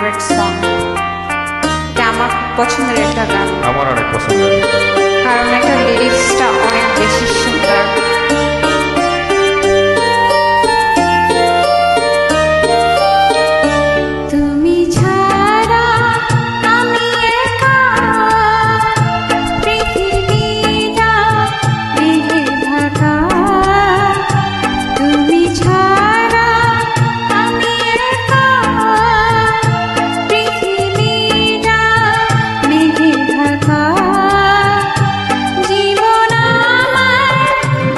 Favourite song, এটা আমার পছন্দের একটা গান। আমার অনেক পছন্দের, কারণ এটা লিরিক্সটা অনেক বেশি সুন্দর। তুমি ছাড়া আমি একা, পৃথিবীটা মেঘে ঢাকা। তুমি ছাড়া আমি একা, পৃথিবীটা মেঘে ঢাকা। জীবন আমার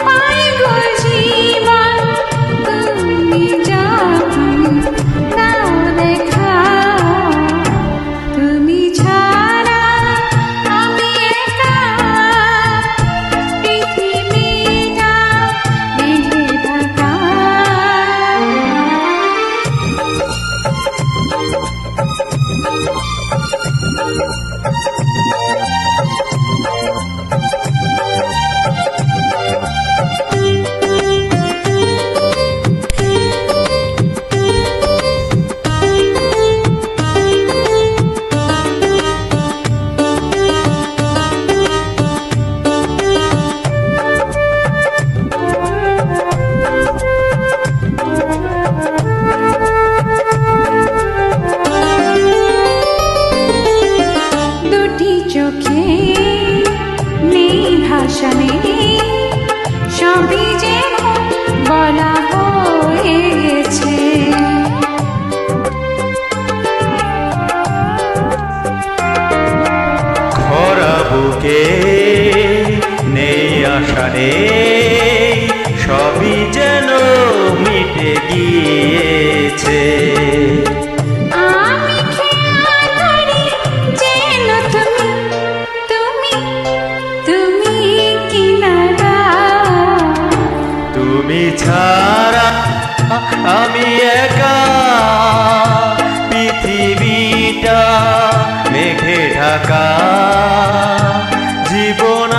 পায় গো জীবন, তুমি যখন দাও দেখা। তুমি ছাড়া আমি একা, পৃথিবীটা মেঘে ঢাকা। দুটি চোখে নেই ভাষা, নেই সবই যেমন বলা হয়ে গেছে। খরা বুকে নেই আশা, নেই সবই যেন মিটে গিয়েছে। আমি খেয়াল করি যেন তুমি, তুমি, তুমি কিনারা। তুমি ছাড়া আমি একা, পৃথিবীটা মেঘে ঢাকা। জীবন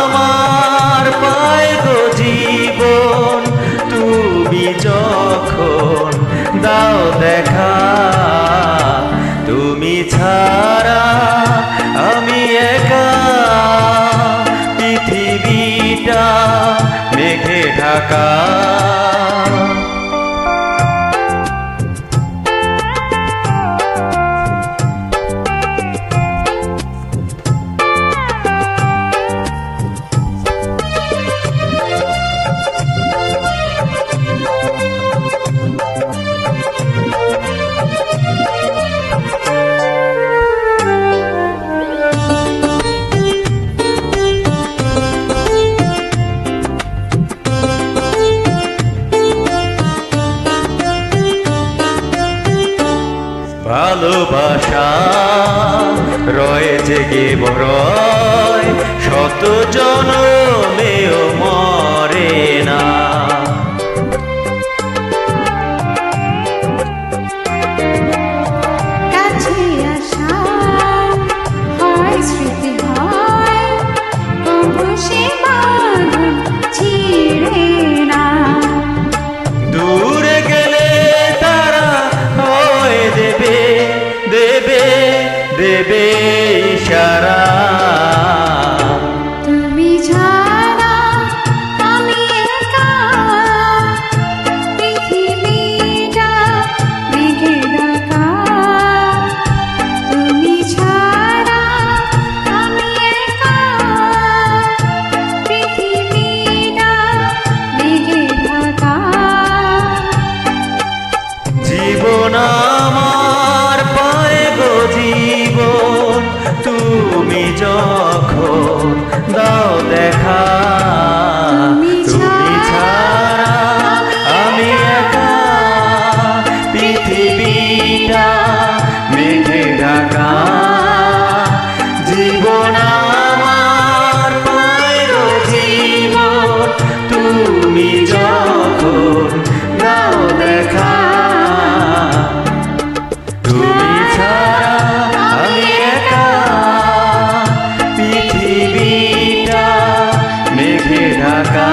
আমার পায় গো জীবন, তুমি যখন দাও দেখা। তুমি ছাড়া আমি একা, পৃথিবীটা মেঘে ঢাকা। ভালোবাসা রয়ে জেগে বড়য়, শত জনমেও মরে না। কাছে আসা হয় স্মৃতি, হয় তবু সে বাঁধন ছিঁড়ে না। দূরে গেলে তারা হয়ে দেবে, দেবে, দেবে ইশারা। তুমি ছাড়া আমি একা, পৃথিবীটা মেঘে ঢাকা। তুমি ছাড়া আমি একা, পৃথিবীটা মেঘে ঢাকা। জীবন আমার পায় গো জীবন, তুমি যখন দাও দেখা। তুমি ছাড়া আমি একা, পৃথিবীটা মেঘে ঢাকা। জীবন আমার পায় গো জীবন, তুমি যখন দাও দেখা। তুমি ছাড়া আমি একা, পৃথিবীটা মেঘে ঢাকা।